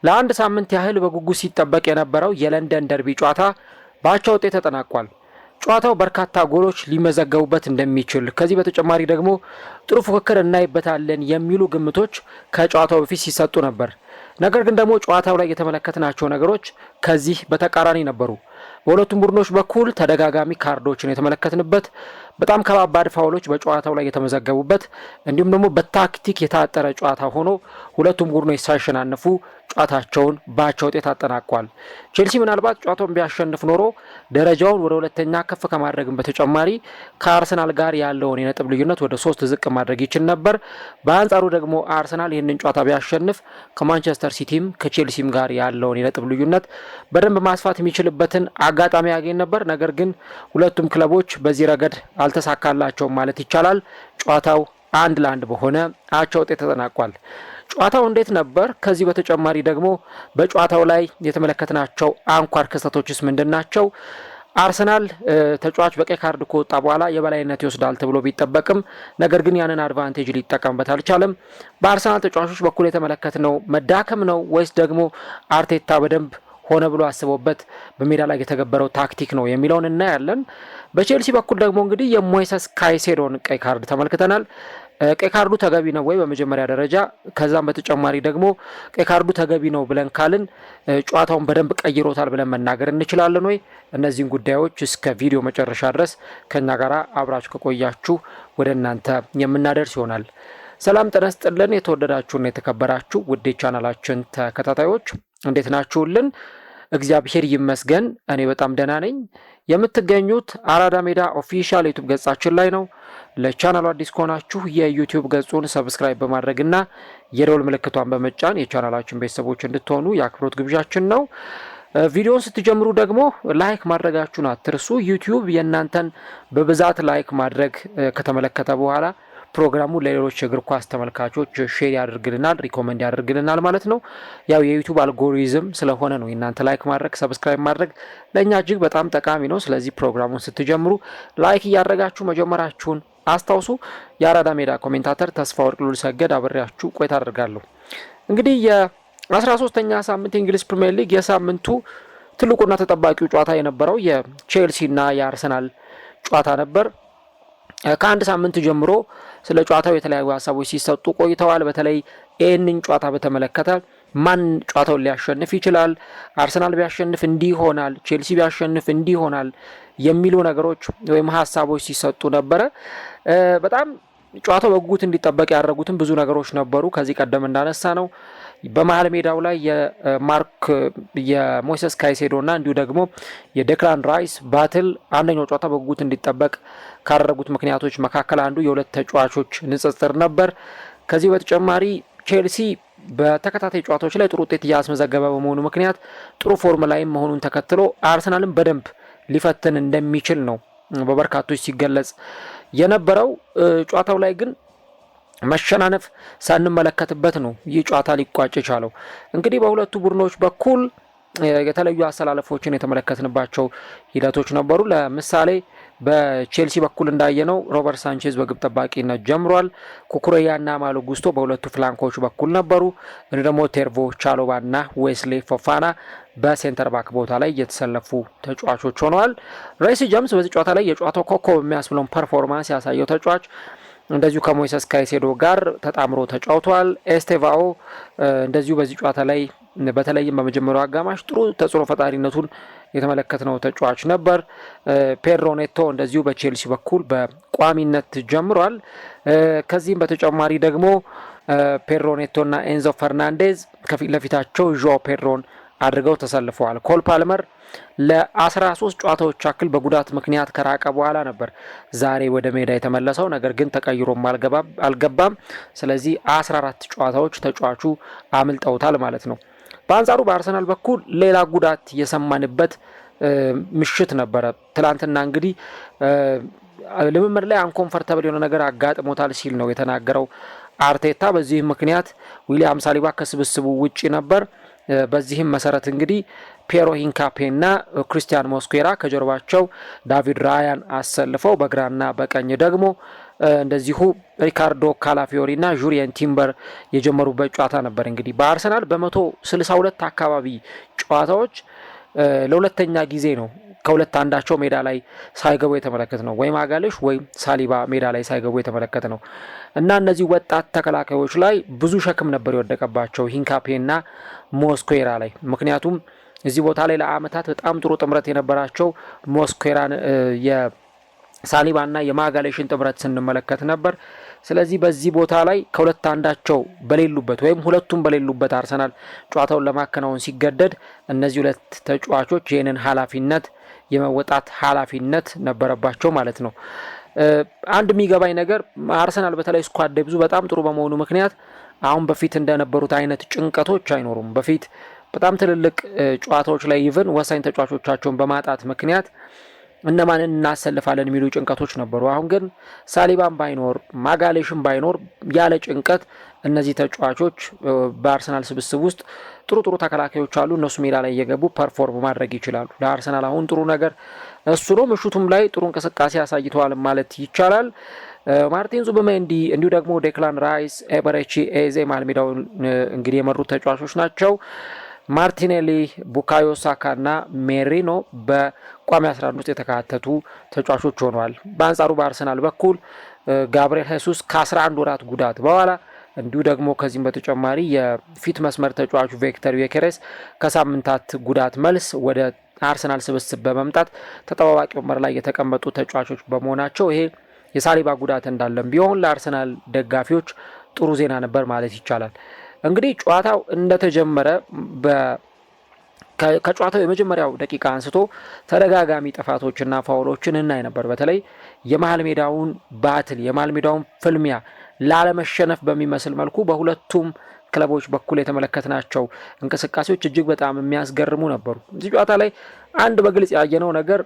ለአንድ ሳምንት ያህል በጉጉት ሲጠበቅ የነበረው የለንደን ደርቢ ጨዋታ በአቻ ውጤት ተጠናቋል። ጨዋታው በርካታ ጎሎች ሊመዘገቡበት እንደሚችል ከዚህ በተጨማሪ ደግሞ ጥሩ ፉክክር እናይበታለን የሚሉ ግምቶች ከጨዋታው በፊት ሲሰጡ ነበር። ነገር ግን ደግሞ ጨዋታው ላይ የተመለከትናቸው ነገሮች ከዚህ በተቃራኒ ነበሩ። በሁለቱም ቡድኖች በኩል ተደጋጋሚ ካርዶችን የተመለከትንበት፣ በጣም ከባባድ ፋውሎች በጨዋታው ላይ የተመዘገቡበት እንዲሁም ደግሞ በታክቲክ የታጠረ ጨዋታ ሆኖ ሁለቱም ቡድኖች ሳይሸናነፉ ጨዋታቸውን በአቻ ውጤት አጠናቋል። ቼልሲ ምናልባት ጨዋታውን ቢያሸንፍ ኖሮ ደረጃውን ወደ ሁለተኛ ከፍ ከማድረግም በተጨማሪ ከአርሰናል ጋር ያለውን የነጥብ ልዩነት ወደ 3 ዝቅ ማድረግ ይችል ነበር። በአንጻሩ ደግሞ አርሰናል ይህንን ጨዋታ ቢያሸንፍ ከማንቸስተር ሲቲም ከቼልሲም ጋር ያለውን የነጥብ ልዩነት በደንብ ማስፋት የሚችልበትን አጋጣሚ ያገኝ ነበር። ነገር ግን ሁለቱም ክለቦች በዚህ ረገድ አልተሳካላቸውም ማለት ይቻላል። ጨዋታው 1-1 በሆነ አቻ ውጤት ተጠናቋል። ጨዋታው እንዴት ነበር? ከዚህ በተጨማሪ ደግሞ በጨዋታው ላይ የተመለከትናቸው አንኳር ክስተቶችስ ምንድናቸው? አርሰናል ተጫዋች በቀይ ካርድ ከወጣ በኋላ የበላይነት ይወስዳል ተብሎ ቢጠበቅም ነገር ግን ያንን አድቫንቴጅ ሊጠቀምበት አልቻለም። በአርሰናል ተጫዋቾች በኩል የተመለከትነው መዳከም ነው ወይስ ደግሞ አርቴታ በደንብ ሆነ ብሎ አስበውበት በሜዳ ላይ የተገበረው ታክቲክ ነው የሚለውን እናያለን። በቼልሲ በኩል ደግሞ እንግዲህ የሞይሰስ ካይሴዶን ቀይ ካርድ ተመልክተናል። ቀይ ካርዱ ተገቢ ነው ወይ በመጀመሪያ ደረጃ፣ ከዛም በተጨማሪ ደግሞ ቀይ ካርዱ ተገቢ ነው ብለን ካልን ጨዋታውን በደንብ ቀይሮታል ብለን መናገር እንችላለን ወይ? እነዚህን ጉዳዮች እስከ ቪዲዮ መጨረሻ ድረስ ከኛ ጋር አብራችሁ ከቆያችሁ ወደ እናንተ የምናደርስ ይሆናል። ሰላም ጤና ይስጥልን። የተወደዳችሁና የተከበራችሁ ውድ ቻናላችን ተከታታዮች እንዴት ናችሁልን? እግዚአብሔር ይመስገን እኔ በጣም ደህና ነኝ። የምትገኙት አራዳ ሜዳ ኦፊሻል ዩቲዩብ ገጻችን ላይ ነው። ለቻናሉ አዲስ ከሆናችሁ የዩቲዩብ ገጹን ሰብስክራይብ በማድረግና የደወል ምልክቷን በመጫን የቻናላችን ቤተሰቦች እንድትሆኑ የአክብሮት ግብዣችን ነው። ቪዲዮውን ስትጀምሩ ደግሞ ላይክ ማድረጋችሁን አትርሱ። ዩቲዩብ የእናንተን በብዛት ላይክ ማድረግ ከተመለከተ በኋላ ፕሮግራሙ ለሌሎች እግር ኳስ ተመልካቾች ሼር ያደርግልናል፣ ሪኮመንድ ያደርግልናል ማለት ነው። ያው የዩቲዩብ አልጎሪዝም ስለሆነ ነው እናንተ ላይክ ማድረግ ሰብስክራይብ ማድረግ ለእኛ እጅግ በጣም ጠቃሚ ነው። ስለዚህ ፕሮግራሙን ስትጀምሩ ላይክ እያደረጋችሁ መጀመራችሁን አስታውሱ። የአራዳ ሜዳ ኮሜንታተር ተስፋወርቅ ሉልሰገድ አብሬያችሁ ቆይታ አደርጋለሁ። እንግዲህ የ13ኛ ሳምንት የእንግሊዝ ፕሪሚየር ሊግ የሳምንቱ ትልቁና ተጠባቂው ጨዋታ የነበረው የቼልሲና የአርሰናል ጨዋታ ነበር። ከአንድ ሳምንት ጀምሮ ስለ ጨዋታው የተለያዩ ሀሳቦች ሲሰጡ ቆይተዋል። በተለይ ይህንን ጨዋታ በተመለከተ ማን ጨዋታውን ሊያሸንፍ ይችላል፣ አርሰናል ቢያሸንፍ እንዲህ ይሆናል፣ ቼልሲ ቢያሸንፍ እንዲህ ይሆናል የሚሉ ነገሮች ወይም ሀሳቦች ሲሰጡ ነበረ። በጣም ጨዋታው በጉጉት እንዲጠበቅ ያደረጉትም ብዙ ነገሮች ነበሩ። ከዚህ ቀደም እንዳነሳ ነው በመሀል ሜዳው ላይ የሞይሰስ ካይሴዶና እንዲሁ ደግሞ የዴክላን ራይስ ባትል አንደኛው ጨዋታ በጉጉት እንዲጠበቅ ካደረጉት ምክንያቶች መካከል አንዱ የሁለት ተጫዋቾች ንጽጽር ነበር። ከዚህ በተጨማሪ ቼልሲ በተከታታይ ጨዋታዎች ላይ ጥሩ ውጤት እያስመዘገበ በመሆኑ ምክንያት ጥሩ ፎርም ላይም መሆኑን ተከትሎ አርሰናልን በደንብ ሊፈትን እንደሚችል ነው በበርካቶች ሲገለጽ የነበረው። ጨዋታው ላይ ግን መሸናነፍ ሳንመለከትበት ነው ይህ ጨዋታ ሊቋጭ የቻለው። እንግዲህ በሁለቱ ቡድኖች በኩል የተለዩ አሰላለፎችን የተመለከትንባቸው ሂደቶች ነበሩ። ለምሳሌ በቼልሲ በኩል እንዳየነው ሮበርት ሳንቼዝ በግብ ጠባቂነት ጀምሯል። ኩኩሬያና ማሎ ጉስቶ በሁለቱ ፍላንኮች በኩል ነበሩ። እንዲሁ ደግሞ ቴርቮ ቻሎባና ዌስሌ ፎፋና በሴንተር ባክ ቦታ ላይ የተሰለፉ ተጫዋቾች ሆነዋል። ሬሲ ጀምስ በዚህ ጨዋታ ላይ የጨዋታው ኮከብ የሚያስብለውን ፐርፎርማንስ ያሳየው ተጫዋች እንደዚሁ ከሞይሰስ ካይሴዶ ጋር ተጣምሮ ተጫውቷል። ኤስቴቫኦ እንደዚሁ በዚህ ጨዋታ ላይ በተለይም በመጀመሪያው አጋማሽ ጥሩ ተጽዕኖ ፈጣሪነቱን የተመለከትነው ተጫዋች ነበር። ፔድሮ ኔቶ እንደዚሁ በቼልሲ በኩል በቋሚነት ጀምሯል። ከዚህም በተጨማሪ ደግሞ ፔድሮ ኔቶና ኤንዞ ፈርናንዴዝ ከፊት ለፊታቸው ዦ ፔድሮን አድርገው ተሰልፈዋል። ኮል ፓልመር ለ13 ጨዋታዎች ያክል በጉዳት ምክንያት ከራቀ በኋላ ነበር ዛሬ ወደ ሜዳ የተመለሰው። ነገር ግን ተቀይሮም አልገባም። ስለዚህ 14 ጨዋታዎች ተጫዋቹ አምልጠውታል ማለት ነው። በአንጻሩ በአርሰናል በኩል ሌላ ጉዳት የሰማንበት ምሽት ነበረ። ትላንትና እንግዲህ ልምምድ ላይ አንኮንፈርተብል የሆነ ነገር አጋጥሞታል ሲል ነው የተናገረው አርቴታ። በዚህ ምክንያት ዊሊያም ሳሊባ ከስብስቡ ውጪ ነበር። በዚህም መሰረት እንግዲህ ፔሮ ሂንካፔና ክሪስቲያን ሞስኩዌራ ከጀርባቸው ዳቪድ ራያን አሰልፈው በግራና በቀኝ ደግሞ እንደዚሁ ሪካርዶ ካላፊዮሪ እና ጁሪየን ቲምበር የጀመሩበት ጨዋታ ነበር። እንግዲህ በአርሰናል በ162 አካባቢ ጨዋታዎች ለሁለተኛ ጊዜ ነው ከሁለት አንዳቸው ሜዳ ላይ ሳይገቡ የተመለከት ነው። ወይ ማጋሌሽ ወይም ሳሊባ ሜዳ ላይ ሳይገቡ የተመለከት ነው እና እነዚህ ወጣት ተከላካዮች ላይ ብዙ ሸክም ነበር የወደቀባቸው ሂንካፔ እና ሞስኩዌራ ላይ። ምክንያቱም እዚህ ቦታ ላይ ለአመታት በጣም ጥሩ ጥምረት የነበራቸው ሞስኩዌራን የሳሊባና የማጋሌሽን ጥምረት ስንመለከት ነበር። ስለዚህ በዚህ ቦታ ላይ ከሁለት አንዳቸው በሌሉበት ወይም ሁለቱም በሌሉበት አርሰናል ጨዋታውን ለማከናወን ሲገደድ እነዚህ ሁለት ተጫዋቾች ይህንን ኃላፊነት የመወጣት ኃላፊነት ነበረባቸው ማለት ነው። አንድ የሚገባኝ ነገር አርሰናል በተለይ ስኳድ ዴፕዙ በጣም ጥሩ በመሆኑ ምክንያት አሁን በፊት እንደነበሩት አይነት ጭንቀቶች አይኖሩም። በፊት በጣም ትልልቅ ጨዋታዎች ላይ ኢቭን ወሳኝ ተጫዋቾቻቸውን በማጣት ምክንያት እነማንን እናሰልፋለን የሚሉ ጭንቀቶች ነበሩ። አሁን ግን ሳሊባን ባይኖር ማጋሌሽን ባይኖር ያለ ጭንቀት እነዚህ ተጫዋቾች በአርሰናል ስብስብ ውስጥ ጥሩ ተከላካዮች አሉ። እነሱ ሜዳ ላይ እየገቡ ፐርፎርም ማድረግ ይችላሉ። ለአርሰናል አሁን ጥሩ ነገር እሱ ነው። ምሽቱም ላይ ጥሩ እንቅስቃሴ አሳይተዋል ማለት ይቻላል። ማርቲን ዙቢሜንዲ እንዲሁ ደግሞ ዴክላን ራይስ፣ ኤበሬቺ ኤዜ መሃል ሜዳውን እንግዲህ የመሩት ተጫዋቾች ናቸው። ማርቲኔሊ፣ ቡካዮ ሳካ እና ሜሪኖ በቋሚ 11 ውስጥ የተካተቱ ተጫዋቾች ሆነዋል። በአንጻሩ በአርሰናል በኩል ጋብሪኤል ሄሱስ ከ11 ወራት ጉዳት በኋላ እንዲሁ ደግሞ ከዚህም በተጨማሪ የፊት መስመር ተጫዋቹ ቪክተር ዮኬሬስ ከሳምንታት ጉዳት መልስ ወደ አርሰናል ስብስብ በመምጣት ተጠባባቂ ወንበር ላይ የተቀመጡ ተጫዋቾች በመሆናቸው ይሄ የሳሊባ ጉዳት እንዳለም ቢሆን ለአርሰናል ደጋፊዎች ጥሩ ዜና ነበር ማለት ይቻላል። እንግዲህ ጨዋታው እንደተጀመረ ከጨዋታው የመጀመሪያው ደቂቃ አንስቶ ተደጋጋሚ ጥፋቶችና ፋውሎችን እናይ ነበር። በተለይ የመሃል ሜዳውን ባትል የመሃል ሜዳውን ፍልሚያ ላለመሸነፍ በሚመስል መልኩ በሁለቱም ክለቦች በኩል የተመለከትናቸው እንቅስቃሴዎች እጅግ በጣም የሚያስገርሙ ነበሩ። እዚህ ጨዋታ ላይ አንድ በግልጽ ያየነው ነገር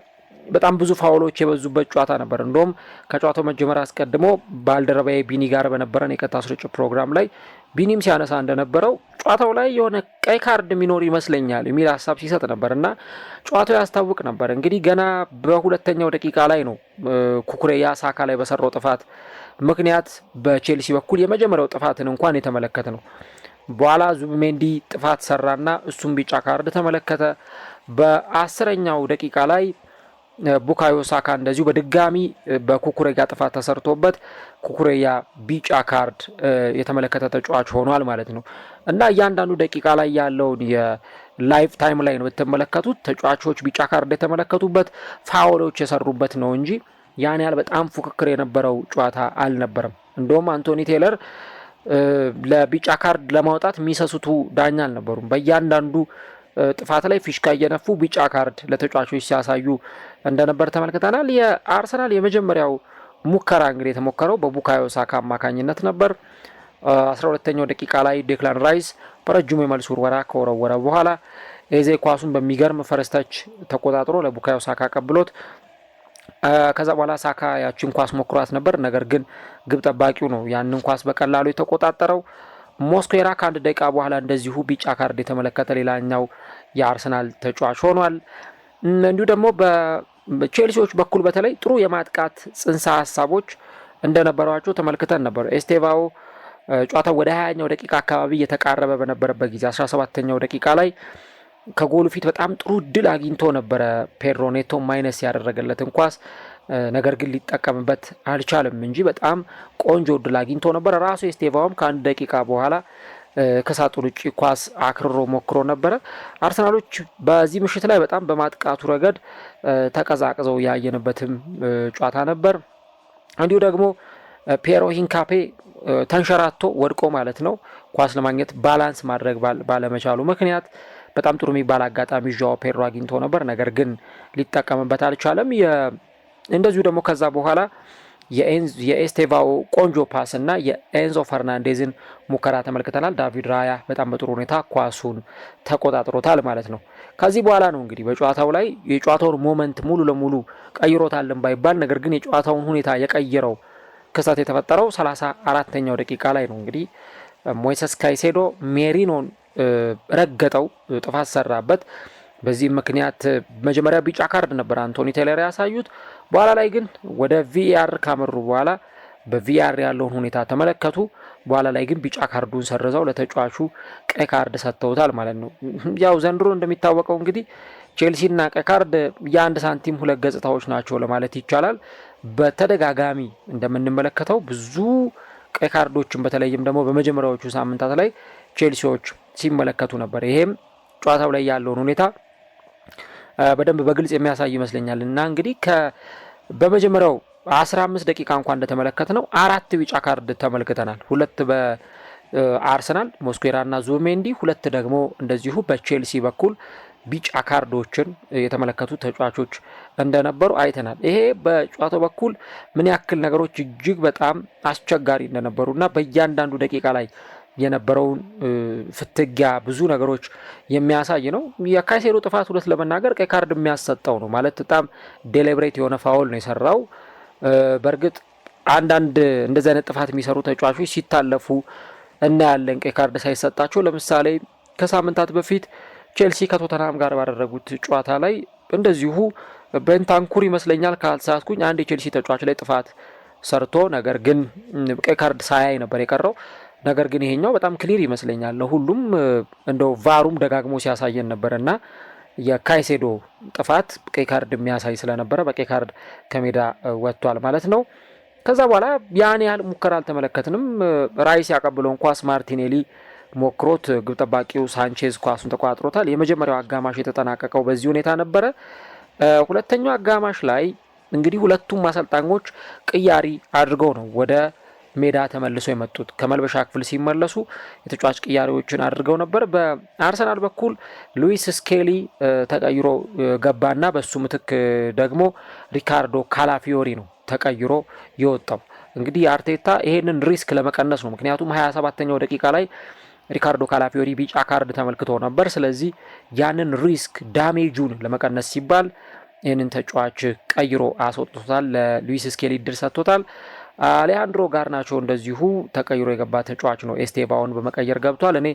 በጣም ብዙ ፋውሎች የበዙበት ጨዋታ ነበር። እንደውም ከጨዋታው መጀመር አስቀድሞ ባልደረባዬ ቢኒ ጋር በነበረን የቀጥታ ስርጭት ፕሮግራም ላይ ቢኒም ሲያነሳ እንደነበረው ጨዋታው ላይ የሆነ ቀይ ካርድ የሚኖር ይመስለኛል የሚል ሀሳብ ሲሰጥ ነበር እና ጨዋታው ያስታውቅ ነበር። እንግዲህ ገና በሁለተኛው ደቂቃ ላይ ነው ኩኩሬያ ሳካ ላይ በሰራው ጥፋት ምክንያት በቼልሲ በኩል የመጀመሪያው ጥፋትን እንኳን የተመለከተ ነው። በኋላ ዙቢሜንዲ ጥፋት ሰራና እሱም ቢጫ ካርድ ተመለከተ። በ10ኛው ደቂቃ ላይ ቡካዮ ሳካ እንደዚሁ በድጋሚ በኩኩሬያ ጥፋት ተሰርቶበት ኩኩሬያ ቢጫ ካርድ የተመለከተ ተጫዋች ሆኗል ማለት ነው እና እያንዳንዱ ደቂቃ ላይ ያለውን የላይፍ ታይም ላይ ነው የተመለከቱት ተጫዋቾች ቢጫ ካርድ የተመለከቱበት ፋውሎች የሰሩበት ነው እንጂ ያን ያህል በጣም ፉክክር የነበረው ጨዋታ አልነበረም። እንደውም አንቶኒ ቴይለር ለቢጫ ካርድ ለማውጣት የሚሰሱቱ ዳኛ አልነበሩም። በእያንዳንዱ ጥፋት ላይ ፊሽካ እየነፉ ቢጫ ካርድ ለተጫዋቾች ሲያሳዩ እንደነበር ተመልክተናል። የአርሰናል የመጀመሪያው ሙከራ እንግዲህ የተሞከረው በቡካዮ ሳካ አማካኝነት ነበር። 12ኛው ደቂቃ ላይ ዴክላን ራይስ በረጅሙ የመልስ ውርወራ ከወረወረ በኋላ ኤዜ ኳሱን በሚገርም ፈረስታች ተቆጣጥሮ ለቡካዮ ሳካ ቀብሎት ከዛ በኋላ ሳካ ያቺን ኳስ ሞክሯት ነበር። ነገር ግን ግብ ጠባቂው ነው ያንን ኳስ በቀላሉ የተቆጣጠረው። ሞስኩዌራ ከአንድ ደቂቃ በኋላ እንደዚሁ ቢጫ ካርድ የተመለከተ ሌላኛው የአርሰናል ተጫዋች ሆኗል። እንዲሁ ደግሞ በቼልሲዎች በኩል በተለይ ጥሩ የማጥቃት ጽንሰ ሀሳቦች እንደነበሯቸው ተመልክተን ነበር። ኤስቴቫኦ ጨዋታው ወደ 20ኛው ደቂቃ አካባቢ እየተቃረበ በነበረበት ጊዜ 17ኛው ደቂቃ ላይ ከጎሉ ፊት በጣም ጥሩ እድል አግኝቶ ነበረ ፔድሮ ኔቶ ማይነስ ያደረገለትን ኳስ፣ ነገር ግን ሊጠቀምበት አልቻለም እንጂ በጣም ቆንጆ እድል አግኝቶ ነበረ። ራሱ ኤስቴቫኦም ከአንድ ደቂቃ በኋላ ከሳጥን ውጭ ኳስ አክርሮ ሞክሮ ነበረ። አርሰናሎች በዚህ ምሽት ላይ በጣም በማጥቃቱ ረገድ ተቀዛቅዘው ያየንበትም ጨዋታ ነበር። እንዲሁ ደግሞ ፒየሮ ሂንካፔ ተንሸራቶ ወድቆ ማለት ነው ኳስ ለማግኘት ባላንስ ማድረግ ባለመቻሉ ምክንያት በጣም ጥሩ የሚባል አጋጣሚ ዣኦ ፔድሮ አግኝቶ ነበር፣ ነገር ግን ሊጠቀምበት አልቻለም። እንደዚሁ ደግሞ ከዛ በኋላ የኤስቴቫኦ ቆንጆ ፓስ እና የኤንዞ ፈርናንዴዝን ሙከራ ተመልክተናል። ዳቪድ ራያ በጣም በጥሩ ሁኔታ ኳሱን ተቆጣጥሮታል ማለት ነው። ከዚህ በኋላ ነው እንግዲህ በጨዋታው ላይ የጨዋታውን ሞመንት ሙሉ ለሙሉ ቀይሮታልን ባይባል፣ ነገር ግን የጨዋታውን ሁኔታ የቀየረው ክስተት የተፈጠረው 34ኛው ደቂቃ ላይ ነው። እንግዲህ ሞይሰስ ካይሴዶ ሜሪኖን ረገጠው፣ ጥፋት ሰራበት። በዚህ ምክንያት መጀመሪያ ቢጫ ካርድ ነበር አንቶኒ ቴይለር ያሳዩት። በኋላ ላይ ግን ወደ ቪአር ካመሩ በኋላ በቪአር ያለውን ሁኔታ ተመለከቱ። በኋላ ላይ ግን ቢጫ ካርዱን ሰርዘው ለተጫዋቹ ቀይ ካርድ ሰጥተውታል ማለት ነው። ያው ዘንድሮ እንደሚታወቀው እንግዲህ ቼልሲና ቀይ ካርድ የአንድ ሳንቲም ሁለት ገጽታዎች ናቸው ለማለት ይቻላል። በተደጋጋሚ እንደምንመለከተው ብዙ ቀይ ካርዶችን በተለይም ደግሞ በመጀመሪያዎቹ ሳምንታት ላይ ቼልሲዎች ሲመለከቱ ነበር። ይሄም ጨዋታው ላይ ያለውን ሁኔታ በደንብ በግልጽ የሚያሳይ ይመስለኛል። እና እንግዲህ በመጀመሪያው 15 ደቂቃ እንኳን እንደተመለከት ነው 4 ቢጫ ካርድ ተመልክተናል። 2 በአርሰናል ሞስኩዌራና ዙቢሜንዲ፣ 2 ደግሞ እንደዚሁ በቼልሲ በኩል ቢጫ ካርዶችን የተመለከቱ ተጫዋቾች እንደነበሩ አይተናል። ይሄ በጨዋታው በኩል ምን ያክል ነገሮች እጅግ በጣም አስቸጋሪ እንደነበሩና በእያንዳንዱ ደቂቃ ላይ የነበረውን ፍትጊያ ብዙ ነገሮች የሚያሳይ ነው። የካይሴዶ ጥፋት ሁለት ለመናገር ቀይ ካርድ የሚያሰጠው ነው ማለት በጣም ዴሊብሬት የሆነ ፋውል ነው የሰራው። በእርግጥ አንዳንድ እንደዚህ አይነት ጥፋት የሚሰሩ ተጫዋቾች ሲታለፉ እናያለን ቀይ ካርድ ሳይሰጣቸው። ለምሳሌ ከሳምንታት በፊት ቼልሲ ከቶተንሃም ጋር ባደረጉት ጨዋታ ላይ እንደዚሁ በንታንኩር ይመስለኛል ካልተሳሳትኩኝ አንድ የቼልሲ ተጫዋች ላይ ጥፋት ሰርቶ ነገር ግን ቀይ ካርድ ሳያይ ነበር የቀረው። ነገር ግን ይሄኛው በጣም ክሊር ይመስለኛል ለሁሉም እንደው ቫሩም ደጋግሞ ሲያሳየን ነበርና የካይሴዶ ጥፋት ቀይ ካርድ የሚያሳይ ስለነበረ በቀይ ካርድ ከሜዳ ወጥቷል ማለት ነው። ከዛ በኋላ ያን ያህል ሙከራ አልተመለከትንም። ራይስ ያቀብለውን ኳስ ማርቲኔሊ ሞክሮት ግብ ጠባቂው ሳንቼዝ ኳሱን ተቆጣጥሮታል። የመጀመሪያው አጋማሽ የተጠናቀቀው በዚህ ሁኔታ ነበረ። ሁለተኛው አጋማሽ ላይ እንግዲህ ሁለቱም አሰልጣኞች ቅያሪ አድርገው ነው ወደ ሜዳ ተመልሰው የመጡት። ከመልበሻ ክፍል ሲመለሱ የተጫዋች ቅያሬዎችን አድርገው ነበር። በአርሰናል በኩል ሉዊስ ስኬሊ ተቀይሮ ገባና በሱ ምትክ ደግሞ ሪካርዶ ካላፊዮሪ ነው ተቀይሮ የወጣው። እንግዲህ አርቴታ ይሄንን ሪስክ ለመቀነስ ነው። ምክንያቱም 27ኛው ደቂቃ ላይ ሪካርዶ ካላፊዮሪ ቢጫ ካርድ ተመልክቶ ነበር። ስለዚህ ያንን ሪስክ ዳሜጁን ለመቀነስ ሲባል ይህንን ተጫዋች ቀይሮ አስወጥቶታል። ለሉዊስ ስኬሊ ድል ሰጥቶታል። አሌሃንድሮ ጋርናቾ እንደዚሁ ተቀይሮ የገባ ተጫዋች ነው። ኤስቴቫውን በመቀየር ገብቷል። እኔ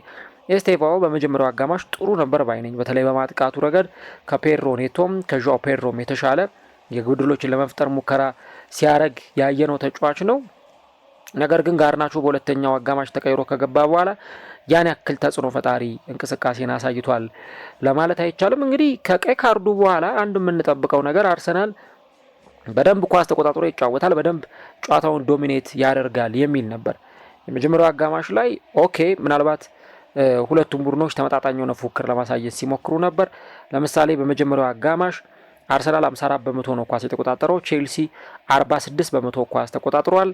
ኤስቴቫው በመጀመሪያው አጋማሽ ጥሩ ነበር ባይነኝ። በተለይ በማጥቃቱ ረገድ ከፔድሮ ኔቶም ከዣኦ ፔድሮም የተሻለ የግብ ዕድሎችን ለመፍጠር ሙከራ ሲያደርግ ያየነው ተጫዋች ነው። ነገር ግን ጋርናቾ በሁለተኛው አጋማሽ ተቀይሮ ከገባ በኋላ ያን ያክል ተጽዕኖ ፈጣሪ እንቅስቃሴን አሳይቷል ለማለት አይቻልም። እንግዲህ ከቀይ ካርዱ በኋላ አንድ የምንጠብቀው ነገር አርሰናል በደንብ ኳስ ተቆጣጥሮ ይጫወታል፣ በደንብ ጨዋታውን ዶሚኔት ያደርጋል የሚል ነበር። የመጀመሪያው አጋማሽ ላይ ኦኬ ምናልባት ሁለቱም ቡድኖች ተመጣጣኝ የሆነ ፉክክር ለማሳየት ሲሞክሩ ነበር። ለምሳሌ በመጀመሪያው አጋማሽ አርሰናል 54 በመቶ ነው ኳስ የተቆጣጠረው፣ ቼልሲ 46 በመቶ ኳስ ተቆጣጥሯል።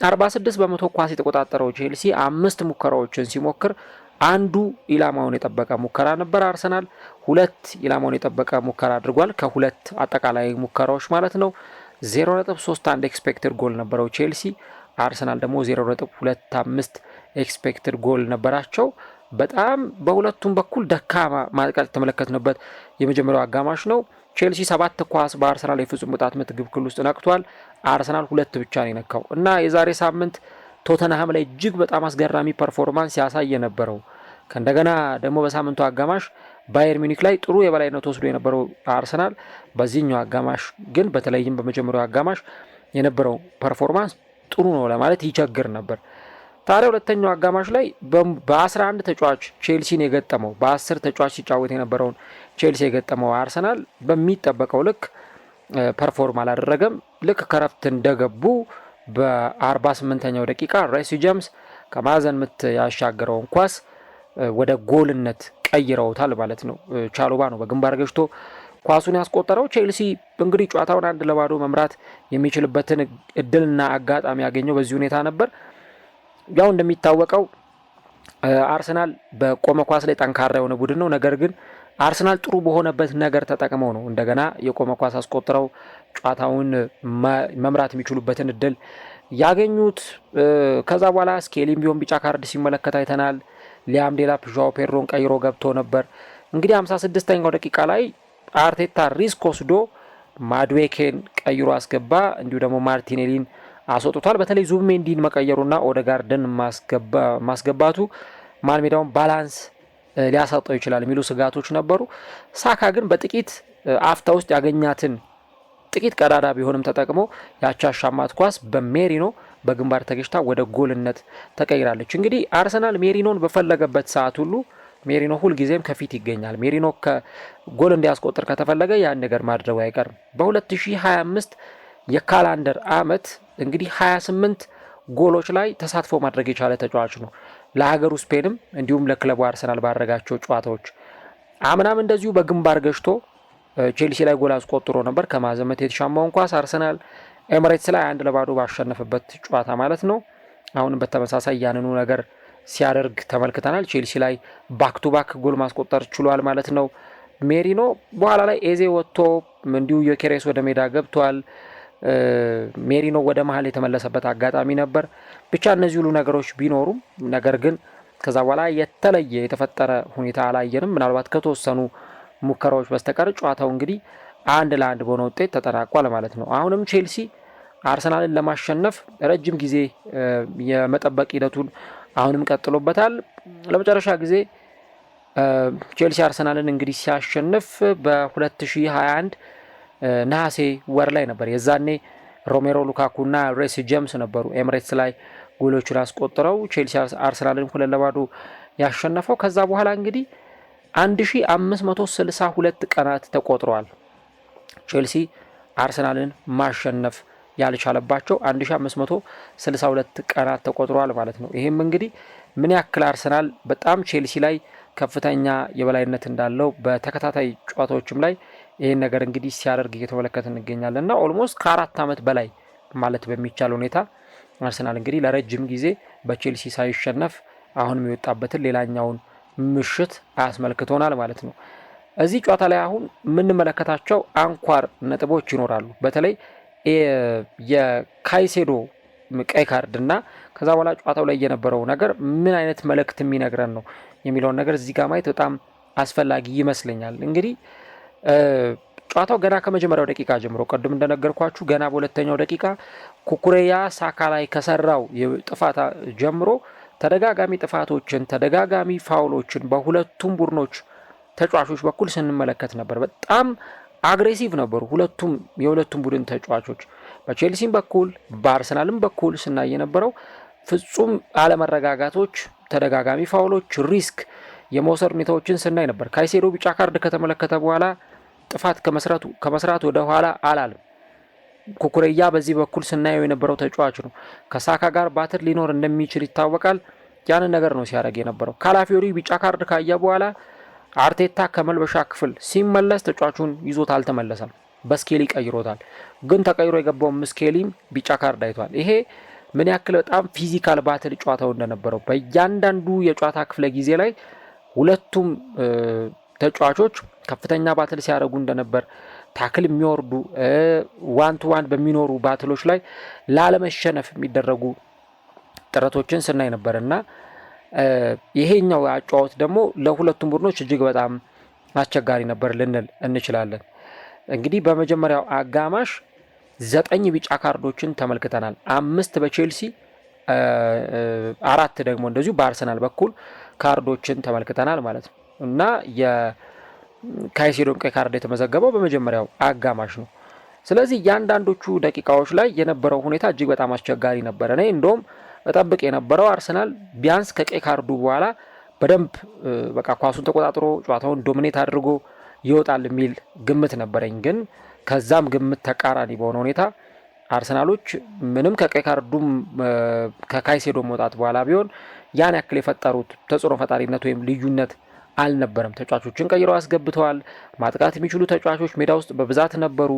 46 በመቶ ኳስ የተቆጣጠረው ቼልሲ 5 ሙከራዎችን ሲሞክር አንዱ ኢላማውን የጠበቀ ሙከራ ነበር። አርሰናል 2 ኢላማውን የጠበቀ ሙከራ አድርጓል። ከሁለት አጠቃላይ ሙከራዎች ማለት ነው። 0.31 ኤክስፔክትድ ጎል ነበረው ቼልሲ፣ አርሰናል ደግሞ 0.25 ኤክስፔክትድ ጎል ነበራቸው። በጣም በሁለቱም በኩል ደካማ ማጥቃት የተመለከትንበት የመጀመሪያው አጋማሽ ነው። ቼልሲ 7 ኳስ በአርሰናል የፍጹም ቅጣት ምት ግብ ክልል ውስጥ ነክቷል። አርሰናል 2 ብቻ ነው የነካው እና የዛሬ ሳምንት ቶተንሃም ላይ እጅግ በጣም አስገራሚ ፐርፎርማንስ ያሳየ የነበረው ከእንደገና ደግሞ በሳምንቱ አጋማሽ ባየር ሚኒክ ላይ ጥሩ የበላይነት ወስዶ የነበረው አርሰናል በዚህኛው አጋማሽ ግን በተለይም በመጀመሪያው አጋማሽ የነበረው ፐርፎርማንስ ጥሩ ነው ለማለት ይቸግር ነበር። ታዲያ ሁለተኛው አጋማሽ ላይ በ11 ተጫዋች ቼልሲን የገጠመው በ10 ተጫዋች ሲጫወት የነበረውን ቼልሲ የገጠመው አርሰናል በሚጠበቀው ልክ ፐርፎርም አላደረገም። ልክ ከረፍት እንደገቡ በ48ኛው ደቂቃ ሬሲ ጄምስ ከማዕዘን ምት ያሻገረውን ኳስ ወደ ጎልነት ቀይረውታል ማለት ነው። ቻሎባ ነው በግንባር ገጭቶ ኳሱን ያስቆጠረው። ቼልሲ እንግዲህ ጨዋታውን 1-0 መምራት የሚችልበትን እድልና አጋጣሚ ያገኘው በዚህ ሁኔታ ነበር። ያው እንደሚታወቀው አርሰናል በቆመ ኳስ ላይ ጠንካራ የሆነ ቡድን ነው። ነገር ግን አርሰናል ጥሩ በሆነበት ነገር ተጠቅመው ነው እንደገና የቆመ ኳስ አስቆጥረው ጨዋታውን መምራት የሚችሉበትን እድል ያገኙት። ከዛ በኋላ ስኬሊም ቢሆን ቢጫ ካርድ ሲመለከት አይተናል። ሊያም ዴላፕ ዣኦ ፔድሮን ቀይሮ ገብቶ ነበር። እንግዲህ 56ኛው ደቂቃ ላይ አርቴታ ሪስክ ወስዶ ማድዌኬን ቀይሮ አስገባ። እንዲሁ ደግሞ ማርቲኔሊን አስወጥቷል። በተለይ ዙቢሜንዲን መቀየሩና ኦዴጋርድን ማስገባቱ መሀል ሜዳውን ባላንስ ሊያሳጣው ይችላል የሚሉ ስጋቶች ነበሩ። ሳካ ግን በጥቂት አፍታ ውስጥ ያገኛትን ጥቂት ቀዳዳ ቢሆንም ተጠቅሞ ያቻሻማት ኳስ በሜሪኖ በግንባር ተገጭታ ወደ ጎልነት ተቀይራለች። እንግዲህ አርሰናል ሜሪኖን በፈለገበት ሰዓት ሁሉ ሜሪኖ ሁልጊዜም ከፊት ይገኛል። ሜሪኖ ከጎል እንዲያስቆጥር ከተፈለገ ያን ነገር ማድረጉ አይቀርም። በ2025 የካላንደር አመት እንግዲህ 28 ጎሎች ላይ ተሳትፎ ማድረግ የቻለ ተጫዋች ነው። ለሀገሩ ስፔንም እንዲሁም ለክለቡ አርሰናል ባደረጋቸው ጨዋታዎች አምናም እንደዚሁ በግንባር ገጭቶ ቼልሲ ላይ ጎል አስቆጥሮ ነበር። ከማዘመት የተሻማውን ኳስ አርሰናል ኤምሬትስ ላይ 1-0 ባሸነፈበት ጨዋታ ማለት ነው። አሁንም በተመሳሳይ ያንኑ ነገር ሲያደርግ ተመልክተናል። ቼልሲ ላይ ባክ ቱ ባክ ጎል ማስቆጠር ችሏል ማለት ነው ሜሪኖ። በኋላ ላይ ኤዜ ወጥቶ እንዲሁ ዮኬሬስ ወደ ሜዳ ገብቷል። ሜሪኖ ወደ መሀል የተመለሰበት አጋጣሚ ነበር። ብቻ እነዚህ ሁሉ ነገሮች ቢኖሩም ነገር ግን ከዛ በኋላ የተለየ የተፈጠረ ሁኔታ አላየንም። ምናልባት ከተወሰኑ ሙከራዎች በስተቀር ጨዋታው እንግዲህ 1-1 በሆነ ውጤት ተጠናቋል ማለት ነው። አሁንም ቼልሲ አርሰናልን ለማሸነፍ ረጅም ጊዜ የመጠበቅ ሂደቱን አሁንም ቀጥሎበታል። ለመጨረሻ ጊዜ ቼልሲ አርሰናልን እንግዲህ ሲያሸንፍ በ2021 ነሐሴ ወር ላይ ነበር። የዛኔ ሮሜሮ ሉካኩና ሬስ ጄምስ ነበሩ ኤምሬትስ ላይ ጎሎቹን አስቆጥረው ቼልሲ አርሰናልን 2-0 ያሸነፈው። ከዛ በኋላ እንግዲህ 1562 ቀናት ተቆጥረዋል ቼልሲ አርሰናልን ማሸነፍ ያልቻለባቸው 1562 ቀናት ተቆጥረዋል ማለት ነው። ይህም እንግዲህ ምን ያክል አርሰናል በጣም ቼልሲ ላይ ከፍተኛ የበላይነት እንዳለው በተከታታይ ጨዋታዎችም ላይ ይህን ነገር እንግዲህ ሲያደርግ እየተመለከት እንገኛለን እና ኦልሞስት ከ4 ዓመት በላይ ማለት በሚቻል ሁኔታ አርሰናል እንግዲህ ለረጅም ጊዜ በቼልሲ ሳይሸነፍ አሁንም የወጣበትን ሌላኛውን ምሽት አያስመልክቶናል ማለት ነው። እዚህ ጨዋታ ላይ አሁን የምንመለከታቸው አንኳር ነጥቦች ይኖራሉ። በተለይ የካይሴዶ ቀይ ካርድ እና ከዛ በኋላ ጨዋታው ላይ የነበረው ነገር ምን አይነት መልእክት የሚነግረን ነው የሚለውን ነገር እዚህ ጋር ማየት በጣም አስፈላጊ ይመስለኛል። እንግዲህ ጨዋታው ገና ከመጀመሪያው ደቂቃ ጀምሮ ቅድም እንደነገርኳችሁ ገና በሁለተኛው ደቂቃ ኩኩሬያ ሳካ ላይ ከሰራው ጥፋት ጀምሮ ተደጋጋሚ ጥፋቶችን ተደጋጋሚ ፋውሎችን በሁለቱም ቡድኖች ተጫዋቾች በኩል ስንመለከት ነበር። በጣም አግሬሲቭ ነበሩ የሁለቱም ቡድን ተጫዋቾች። በቼልሲም በኩል በአርሰናልም በኩል ስናይ የነበረው ፍጹም አለመረጋጋቶች፣ ተደጋጋሚ ፋውሎች፣ ሪስክ የመውሰድ ሁኔታዎችን ስናይ ነበር። ካይሴዶ ቢጫ ካርድ ከተመለከተ በኋላ ጥፋት ከመስራት ወደ ኋላ አላለም። ኩኩሬያ በዚህ በኩል ስናየው የነበረው ተጫዋች ነው። ከሳካ ጋር ባትር ሊኖር እንደሚችል ይታወቃል። ያንን ነገር ነው ሲያደርግ የነበረው። ካላፊዮሪ ቢጫ ካርድ ካየ በኋላ አርቴታ ከመልበሻ ክፍል ሲመለስ ተጫዋቹን ይዞት አልተመለሰም፣ በስኬሊ ቀይሮታል። ግን ተቀይሮ የገባው ስኬሊም ቢጫ ካርድ አይቷል። ይሄ ምን ያክል በጣም ፊዚካል ባትል ጨዋታው እንደነበረው በእያንዳንዱ የጨዋታ ክፍለ ጊዜ ላይ ሁለቱም ተጫዋቾች ከፍተኛ ባትል ሲያደርጉ እንደነበር ታክል የሚወርዱ ዋን ቱ ዋን በሚኖሩ ባትሎች ላይ ላለመሸነፍ የሚደረጉ ጥረቶችን ስናይ ነበር እና ይሄኛው አጫዋት ደግሞ ለሁለቱም ቡድኖች እጅግ በጣም አስቸጋሪ ነበር ልንል እንችላለን። እንግዲህ በመጀመሪያው አጋማሽ 9 ቢጫ ካርዶችን ተመልክተናል። 5 በቼልሲ 4 ደግሞ እንደዚሁ በአርሰናል በኩል ካርዶችን ተመልክተናል ማለት ነው እና የካይሴዶን ቀይ ካርድ የተመዘገበው በመጀመሪያው አጋማሽ ነው። ስለዚህ እያንዳንዶቹ ደቂቃዎች ላይ የነበረው ሁኔታ እጅግ በጣም አስቸጋሪ ነበር። እኔ እንደውም እጠብቅ የነበረው አርሰናል ቢያንስ ከቀይ ካርዱ በኋላ በደንብ በቃ ኳሱን ተቆጣጥሮ ጨዋታውን ዶሚኔት አድርጎ ይወጣል የሚል ግምት ነበረኝ። ግን ከዛም ግምት ተቃራኒ በሆነ ሁኔታ አርሰናሎች ምንም ከቀይ ካርዱም ከካይሴዶ መውጣት በኋላ ቢሆን ያን ያክል የፈጠሩት ተጽዕኖ ፈጣሪነት ወይም ልዩነት አልነበረም። ተጫዋቾችን ቀይረው አስገብተዋል። ማጥቃት የሚችሉ ተጫዋቾች ሜዳ ውስጥ በብዛት ነበሩ።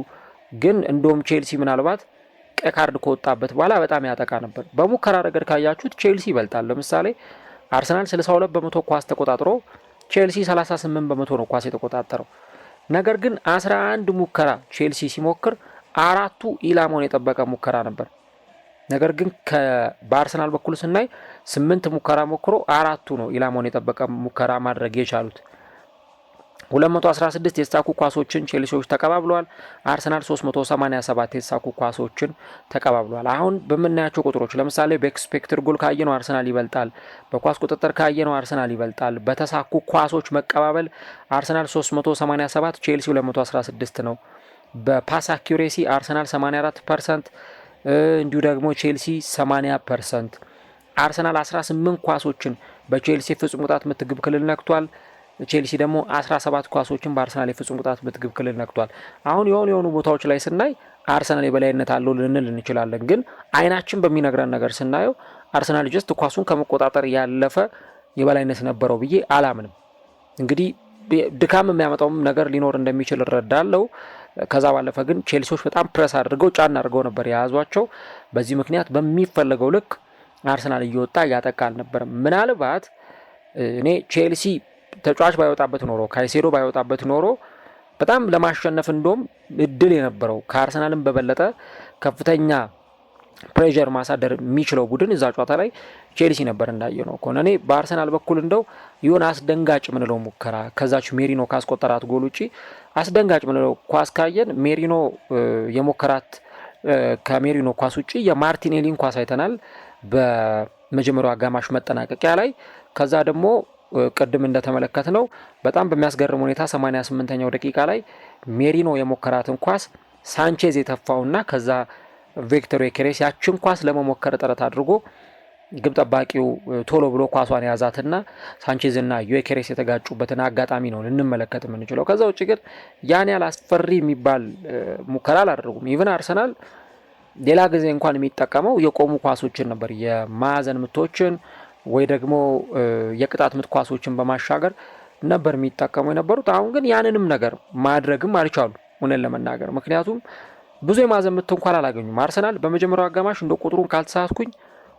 ግን እንደውም ቼልሲ ምናልባት ቀይ ካርድ ከወጣበት በኋላ በጣም ያጠቃ ነበር። በሙከራ ረገድ ካያችሁት ቼልሲ ይበልጣል። ለምሳሌ አርሰናል 62 በመቶ ኳስ ተቆጣጥሮ ቼልሲ 38 በመቶ ነው ኳስ የተቆጣጠረው። ነገር ግን 11 ሙከራ ቼልሲ ሲሞክር 4ቱ ኢላማውን የጠበቀ ሙከራ ነበር። ነገር ግን በአርሰናል በኩል ስናይ 8 ሙከራ ሞክሮ 4ቱ ነው ኢላማውን የጠበቀ ሙከራ ማድረግ የቻሉት። 216 የተሳኩ ኳሶችን ቼልሲዎች ተቀባብለዋል። አርሰናል 387 የተሳኩ ኳሶችን ተቀባብለዋል። አሁን በምናያቸው ቁጥሮች ለምሳሌ በኤክስፔክትድ ጎል ካየነው አርሰናል ይበልጣል። በኳስ ቁጥጥር ካየነው አርሰናል ይበልጣል። በተሳኩ ኳሶች መቀባበል አርሰናል 387 ቼልሲ 216 ነው። በፓስ አኪዩሬሲ አርሰናል 84%፣ እንዲሁ ደግሞ ቼልሲ 80%፣ አርሰናል 18 ኳሶችን በቼልሲ ፍጹም ቅጣት ምት ግብ ክልል ነክቷል። ቼልሲ ደግሞ 17 ኳሶችን በአርሰናል የፍጹም ቅጣት ምት ግብ ክልል ነክቷል። አሁን የሆኑ ቦታዎች ላይ ስናይ አርሰናል የበላይነት አለው ልንል እንችላለን። ግን አይናችን በሚነግረን ነገር ስናየው አርሰናል ጀስት ኳሱን ከመቆጣጠር ያለፈ የበላይነት ነበረው ብዬ አላምንም። እንግዲህ ድካም የሚያመጣውም ነገር ሊኖር እንደሚችል እረዳለሁ። ከዛ ባለፈ ግን ቼልሲዎች በጣም ፕረስ አድርገው ጫና አድርገው ነበር የያዟቸው። በዚህ ምክንያት በሚፈለገው ልክ አርሰናል እየወጣ እያጠቃ አልነበረም። ምናልባት እኔ ቼልሲ ተጫዋች ባይወጣበት ኖሮ ካይሴዶ ባይወጣበት ኖሮ በጣም ለማሸነፍ እንደውም እድል የነበረው ከአርሰናልም በበለጠ ከፍተኛ ፕሬዠር ማሳደር የሚችለው ቡድን እዛ ጨዋታ ላይ ቼልሲ ነበር። እንዳየ ነው ከሆነ እኔ በአርሰናል በኩል እንደው የሆነ አስደንጋጭ ምንለው ሙከራ ከዛች ሜሪኖ ካስቆጠራት ጎል ውጪ አስደንጋጭ ምንለው ኳስ ካየን ሜሪኖ የሞከራት ከሜሪኖ ኳስ ውጪ የማርቲኔሊን ኳስ አይተናል በመጀመሪያው አጋማሽ መጠናቀቂያ ላይ። ከዛ ደግሞ ቅድም እንደተመለከት ነው በጣም በሚያስገርም ሁኔታ 88ኛው ደቂቃ ላይ ሜሪኖ የሞከራትን ኳስ ሳንቼዝ የተፋውና ከዛ ቪክቶር ዮኬሬስ ያችን ኳስ ለመሞከር ጥረት አድርጎ ግብ ጠባቂው ቶሎ ብሎ ኳሷን ያዛትና ሳንቼዝና ዮኬሬስ የተጋጩበትን አጋጣሚ ነው ልንመለከት የምንችለው። ከዛ ውጭ ግን ያን ያህል አስፈሪ የሚባል ሙከራ አላደረጉም። ኢቭን አርሰናል ሌላ ጊዜ እንኳን የሚጠቀመው የቆሙ ኳሶችን ነበር፣ የማዕዘን ምቶችን ወይ ደግሞ የቅጣት ምት ኳሶችን በማሻገር ነበር የሚጠቀሙ የነበሩት። አሁን ግን ያንንም ነገር ማድረግም አልቻሉ ሆነን ለመናገር። ምክንያቱም ብዙ የማዕዘን ምት እንኳን አላገኙም። አርሰናል በመጀመሪያው አጋማሽ እንደ ቁጥሩን ካልተሳትኩኝ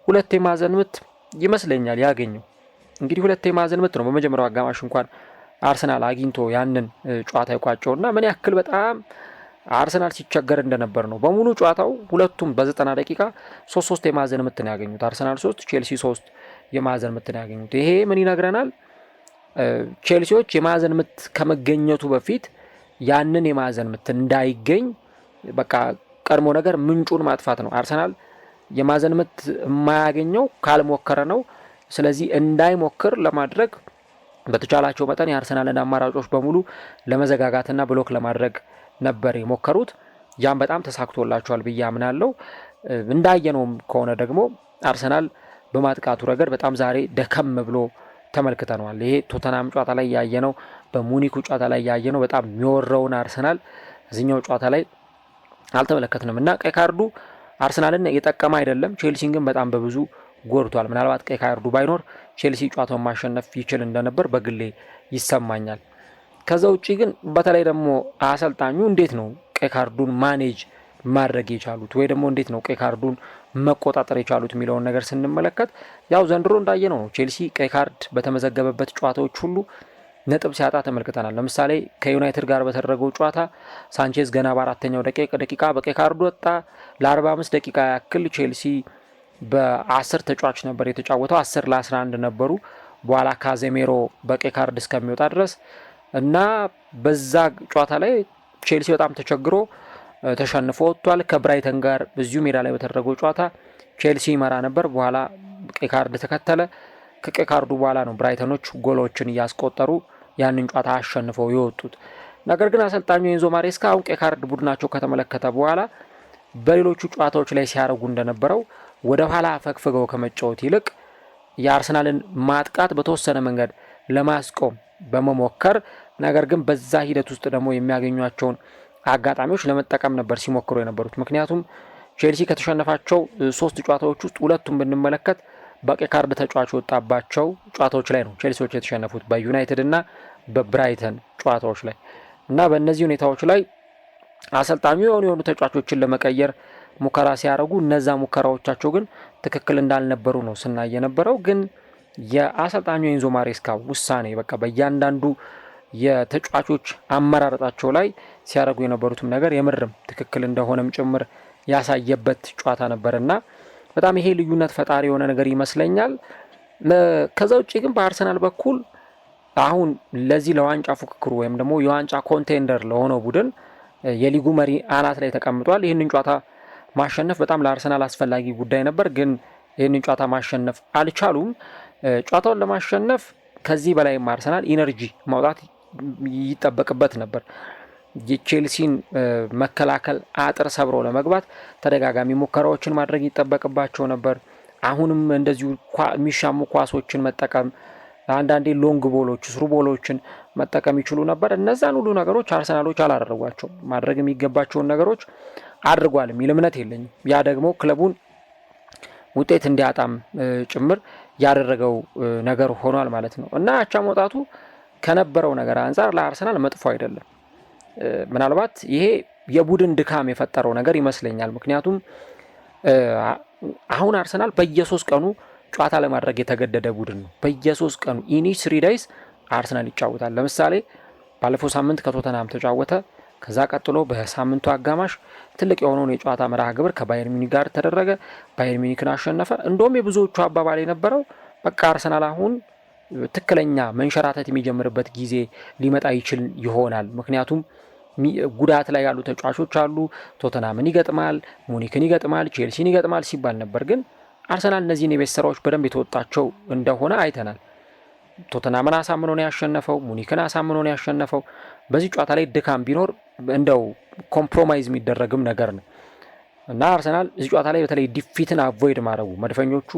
2 የማዕዘን ምት ይመስለኛል ያገኘው። እንግዲህ 2 የማዕዘን ምት ነው በመጀመሪያው አጋማሽ እንኳን አርሰናል አግኝቶ ያንን ጨዋታ ይቋጨውና ምን ያክል በጣም አርሰናል ሲቸገር እንደነበር ነው። በሙሉ ጨዋታው ሁለቱም በ90 ደቂቃ 3 የማዕዘን ምት ነው ያገኙት። አርሰናል 3 ቼልሲ 3 የማዕዘን ምት ነው ያገኙት። ይሄ ምን ይነግረናል? ቼልሲዎች የማዕዘን ምት ከመገኘቱ በፊት ያንን የማዕዘን ምት እንዳይገኝ በቃ ቀድሞ ነገር ምንጩን ማጥፋት ነው። አርሰናል የማዕዘን ምት የማያገኘው ካልሞከረ ነው። ስለዚህ እንዳይሞክር ለማድረግ በተቻላቸው መጠን የአርሰናልን አማራጮች በሙሉ ለመዘጋጋትና ብሎክ ለማድረግ ነበር የሞከሩት። ያም በጣም ተሳክቶላቸዋል ብዬ አምናለሁ። እንዳየነውም ከሆነ ደግሞ አርሰናል በማጥቃቱ ረገድ በጣም ዛሬ ደከም ብሎ ተመልክተነዋል። ይሄ ቶተናም ጨዋታ ላይ ያየነው፣ በሙኒኩ ጨዋታ ላይ ያየነው በጣም የሚወረውን አርሰናል እዚህኛው ጨዋታ ላይ አልተመለከትንም እና ቀይ ካርዱ አርሰናልን የጠቀመ አይደለም። ቼልሲን ግን በጣም በብዙ ጎድቷል። ምናልባት ቀይ ካርዱ ባይኖር ቼልሲ ጨዋታውን ማሸነፍ ይችል እንደነበር በግሌ ይሰማኛል። ከዛ ውጪ ግን በተለይ ደግሞ አሰልጣኙ እንዴት ነው ቀይ ካርዱን ማኔጅ ማድረግ የቻሉት ወይ ደግሞ እንዴት ነው ቀይ ካርዱን መቆጣጠር የቻሉት የሚለውን ነገር ስንመለከት ያው ዘንድሮ እንዳየነው ነው። ቼልሲ ቀይ ካርድ በተመዘገበበት ጨዋታዎች ሁሉ ነጥብ ሲያጣ ተመልክተናል። ለምሳሌ ከዩናይትድ ጋር በተደረገው ጨዋታ ሳንቼዝ ገና በ4ኛው ደቂቃ በቀይ ካርዱ ወጣ። ለ45 ደቂቃ ያክል ቼልሲ በ10 ተጫዋች ነበር የተጫወተው፣ 10 ለ11 ነበሩ። በኋላ ካዜሜሮ በቀይ ካርድ እስከሚወጣ ድረስ እና በዛ ጨዋታ ላይ ቼልሲ በጣም ተቸግሮ ተሸንፎ ወጥቷል። ከብራይተን ጋር በዚሁ ሜዳ ላይ በተደረገው ጨዋታ ቼልሲ ይመራ ነበር። በኋላ ቀይ ካርድ ተከተለ። ከቀይ ካርዱ በኋላ ነው ብራይተኖች ጎሎችን እያስቆጠሩ ያንን ጨዋታ አሸንፈው የወጡት። ነገር ግን አሰልጣኙ ኤንዞ ማሬስካ አሁን ቀይ ካርድ ቡድናቸው ከተመለከተ በኋላ በሌሎቹ ጨዋታዎች ላይ ሲያደርጉ እንደነበረው ወደ ኋላ ፈግፍገው ከመጫወት ይልቅ የአርሰናልን ማጥቃት በተወሰነ መንገድ ለማስቆም በመሞከር ነገር ግን በዛ ሂደት ውስጥ ደግሞ የሚያገኟቸውን አጋጣሚዎች ለመጠቀም ነበር ሲሞክሩ የነበሩት። ምክንያቱም ቼልሲ ከተሸነፋቸው 3 ጨዋታዎች ውስጥ 2ቱን ብንመለከት በቀይ ካርድ ተጫዋች ወጣባቸው ጨዋታዎች ላይ ነው ቼልሲዎች የተሸነፉት፣ በዩናይትድ እና በብራይተን ጨዋታዎች ላይ እና በእነዚህ ሁኔታዎች ላይ አሰልጣኙ የሆኑ ተጫዋቾችን ለመቀየር ሙከራ ሲያደርጉ እነዛ ሙከራዎቻቸው ግን ትክክል እንዳልነበሩ ነው ስናይ የነበረው። ግን የአሰልጣኙ ኤንዞ ማሬስካ ውሳኔ በቃ በእያንዳንዱ የተጫዋቾች አመራረጣቸው ላይ ሲያደርጉ የነበሩትም ነገር የምርም ትክክል እንደሆነም ጭምር ያሳየበት ጨዋታ ነበርና በጣም ይሄ ልዩነት ፈጣሪ የሆነ ነገር ይመስለኛል። ከዛ ውጭ ግን በአርሰናል በኩል አሁን ለዚህ ለዋንጫ ፉክክሩ ወይም ደግሞ የዋንጫ ኮንቴንደር ለሆነው ቡድን የሊጉ መሪ አናት ላይ ተቀምጧል። ይህንን ጨዋታ ማሸነፍ በጣም ለአርሰናል አስፈላጊ ጉዳይ ነበር፣ ግን ይህንን ጨዋታ ማሸነፍ አልቻሉም። ጨዋታውን ለማሸነፍ ከዚህ በላይም አርሰናል ኢነርጂ ማውጣት ይጠበቅበት ነበር። የቼልሲን መከላከል አጥር ሰብሮ ለመግባት ተደጋጋሚ ሙከራዎችን ማድረግ ይጠበቅባቸው ነበር። አሁንም እንደዚሁ የሚሻሙ ኳሶችን መጠቀም፣ አንዳንዴ ሎንግ ቦሎች ስሩ ቦሎችን መጠቀም ይችሉ ነበር። እነዛን ሁሉ ነገሮች አርሰናሎች አላደረጓቸው። ማድረግ የሚገባቸውን ነገሮች አድርጓል የሚል እምነት የለኝም። ያ ደግሞ ክለቡን ውጤት እንዲያጣም ጭምር ያደረገው ነገር ሆኗል ማለት ነው እና አቻ መውጣቱ ከነበረው ነገር አንጻር ለአርሰናል መጥፎ አይደለም። ምናልባት ይሄ የቡድን ድካም የፈጠረው ነገር ይመስለኛል። ምክንያቱም አሁን አርሰናል በየ3 ቀኑ ጨዋታ ለማድረግ የተገደደ ቡድን ነው። በየ3 ቀኑ ኢኒች 3 ዳይስ አርሰናል ይጫወታል። ለምሳሌ ባለፈው ሳምንት ከቶተናም ተጫወተ። ከዛ ቀጥሎ በሳምንቱ አጋማሽ ትልቅ የሆነውን የጨዋታ መርሃ ግብር ከባየር ሚኒክ ጋር ተደረገ። ባየር ሚኒክን አሸነፈ። እንደውም የብዙዎቹ አባባል የነበረው በቃ አርሰናል አሁን ትክክለኛ መንሸራተት የሚጀምርበት ጊዜ ሊመጣ ይችል ይሆናል። ምክንያቱም ጉዳት ላይ ያሉ ተጫዋቾች አሉ። ቶተናምን ይገጥማል፣ ሙኒክን ይገጥማል፣ ቼልሲን ይገጥማል ሲባል ነበር። ግን አርሰናል እነዚህን የቤት ስራዎች በደንብ የተወጣቸው እንደሆነ አይተናል። ቶተናምን አሳምኖ ነው ያሸነፈው፣ ሙኒክን አሳምኖ ነው ያሸነፈው። በዚህ ጨዋታ ላይ ድካም ቢኖር እንደው ኮምፕሮማይዝ የሚደረግም ነገር ነው እና አርሰናል እዚህ ጨዋታ ላይ በተለይ ዲፊትን አቮይድ ማድረጉ መድፈኞቹ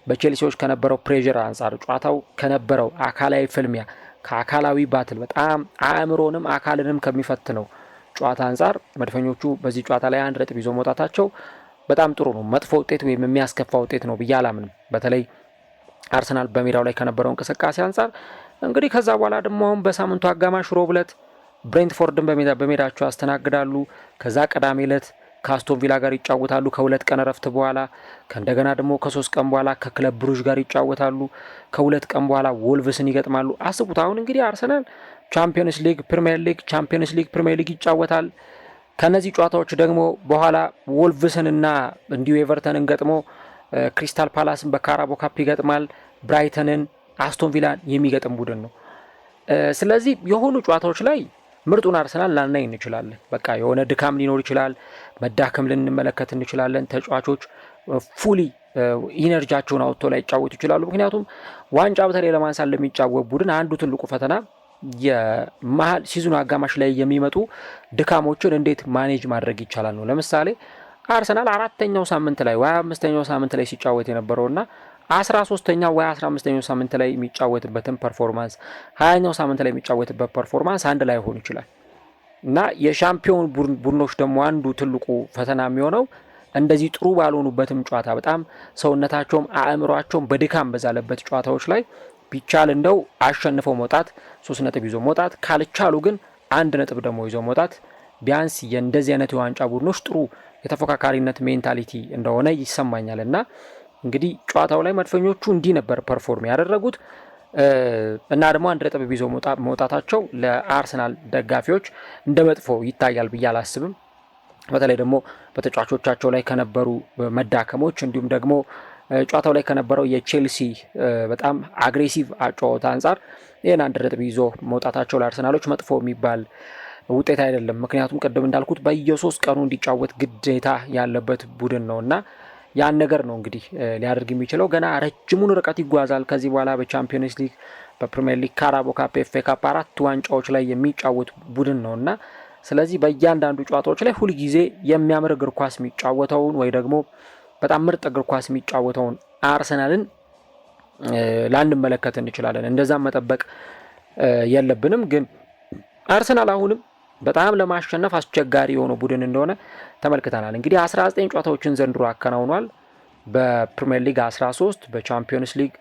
በቼልሲዎች ከነበረው ፕሬዠር አንጻር ጨዋታው ከነበረው አካላዊ ፍልሚያ ከአካላዊ ባትል በጣም አእምሮንም አካልንም ከሚፈትነው ጨዋታ አንጻር መድፈኞቹ በዚህ ጨዋታ ላይ 1 ነጥብ ይዞ መውጣታቸው በጣም ጥሩ ነው። መጥፎ ውጤት ወይም የሚያስከፋ ውጤት ነው ብዬ አላምንም። በተለይ አርሰናል በሜዳው ላይ ከነበረው እንቅስቃሴ አንጻር እንግዲህ ከዛ በኋላ ደግሞ አሁን በሳምንቱ አጋማሽ ሮብ ዕለት ብሬንትፎርድን በሜዳቸው ያስተናግዳሉ። ከዛ ቅዳሜ ዕለት ከአስቶን ቪላ ጋር ይጫወታሉ ከ2 ቀን ረፍት በኋላ። ከእንደገና ደግሞ ከ3 ቀን በኋላ ከክለብ ብሩዥ ጋር ይጫወታሉ። ከ2 ቀን በኋላ ወልቭስን ይገጥማሉ። አስቡት አሁን እንግዲህ አርሰናል ቻምፒየንስ ሊግ፣ ፕሪሚየር ሊግ፣ ቻምፒየንስ ሊግ፣ ፕሪሚየር ሊግ ይጫወታል። ከነዚህ ጨዋታዎች ደግሞ በኋላ ወልቭስንና እንዲሁ ኤቨርተንን ገጥሞ ክሪስታል ፓላስን በካራቦ ካፕ ይገጥማል። ብራይተንን፣ አስቶን ቪላን የሚገጥም ቡድን ነው። ስለዚህ የሆኑ ጨዋታዎች ላይ ምርጡን አርሰናል ላናይ እንችላለን። በቃ የሆነ ድካም ሊኖር ይችላል፣ መዳከም ልንመለከት እንችላለን። ተጫዋቾች ፉሊ ኢነርጂያቸውን አውጥቶ ላይ ይጫወቱ ይችላሉ። ምክንያቱም ዋንጫ በተለይ ለማንሳት ለሚጫወት ቡድን አንዱ ትልቁ ፈተና የመሀል ሲዝኑ አጋማሽ ላይ የሚመጡ ድካሞችን እንዴት ማኔጅ ማድረግ ይቻላል ነው። ለምሳሌ አርሰናል 4ኛው ሳምንት ላይ ወይ 5ኛው ሳምንት ላይ ሲጫወት የነበረውና 13ኛው ወይ 15ኛው ሳምንት ላይ የሚጫወትበትን ፐርፎርማንስ 20ኛው ሳምንት ላይ የሚጫወትበት ፐርፎርማንስ አንድ ላይ ሆን ይችላል እና የሻምፒዮን ቡድኖች ደግሞ አንዱ ትልቁ ፈተና የሚሆነው እንደዚህ ጥሩ ባልሆኑበትም ጨዋታ በጣም ሰውነታቸውም አእምሯቸውም በድካም በዛለበት ጨዋታዎች ላይ ቢቻል እንደው አሸንፈው መውጣት 3 ነጥብ ይዞ መውጣት፣ ካልቻሉ ግን 1 ነጥብ ደግሞ ይዞ መውጣት ቢያንስ የእንደዚህ አይነት የዋንጫ ቡድኖች ጥሩ የተፎካካሪነት ሜንታሊቲ እንደሆነ ይሰማኛል። እና እንግዲህ ጨዋታው ላይ መድፈኞቹ እንዲህ ነበር ፐርፎርም ያደረጉት እና ደግሞ 1 ነጥብ ይዞ መውጣታቸው ለአርሰናል ደጋፊዎች እንደ መጥፎ ይታያል ብዬ አላስብም። በተለይ ደግሞ በተጫዋቾቻቸው ላይ ከነበሩ መዳከሞች እንዲሁም ደግሞ ጨዋታው ላይ ከነበረው የቼልሲ በጣም አግሬሲቭ አጨዋወት አንጻር ይህን 1 ነጥብ ይዞ መውጣታቸው ለአርሰናሎች መጥፎ የሚባል ውጤት አይደለም። ምክንያቱም ቅድም እንዳልኩት በየ3 ቀኑ እንዲጫወት ግዴታ ያለበት ቡድን ነው እና ያን ነገር ነው እንግዲህ ሊያደርግ የሚችለው። ገና ረጅሙን ርቀት ይጓዛል ከዚህ በኋላ በቻምፒየንስ ሊግ፣ በፕሪሚየር ሊግ፣ ካራቦ ካፕ፣ ኤፍ ኤ ካፕ 4 ዋንጫዎች ላይ የሚጫወት ቡድን ነው እና ስለዚህ በእያንዳንዱ ጨዋታዎች ላይ ሁልጊዜ የሚያምር እግር ኳስ የሚጫወተውን ወይ ደግሞ በጣም ምርጥ እግር ኳስ የሚጫወተውን አርሰናልን ላንመለከት እንችላለን። እንደዛም መጠበቅ የለብንም። ግን አርሰናል አሁንም በጣም ለማሸነፍ አስቸጋሪ የሆነ ቡድን እንደሆነ ተመልክተናል። እንግዲህ 19 ጨዋታዎችን ዘንድሮ አከናውኗል። በፕሪሚየር ሊግ 13፣ በቻምፒዮንስ ሊግ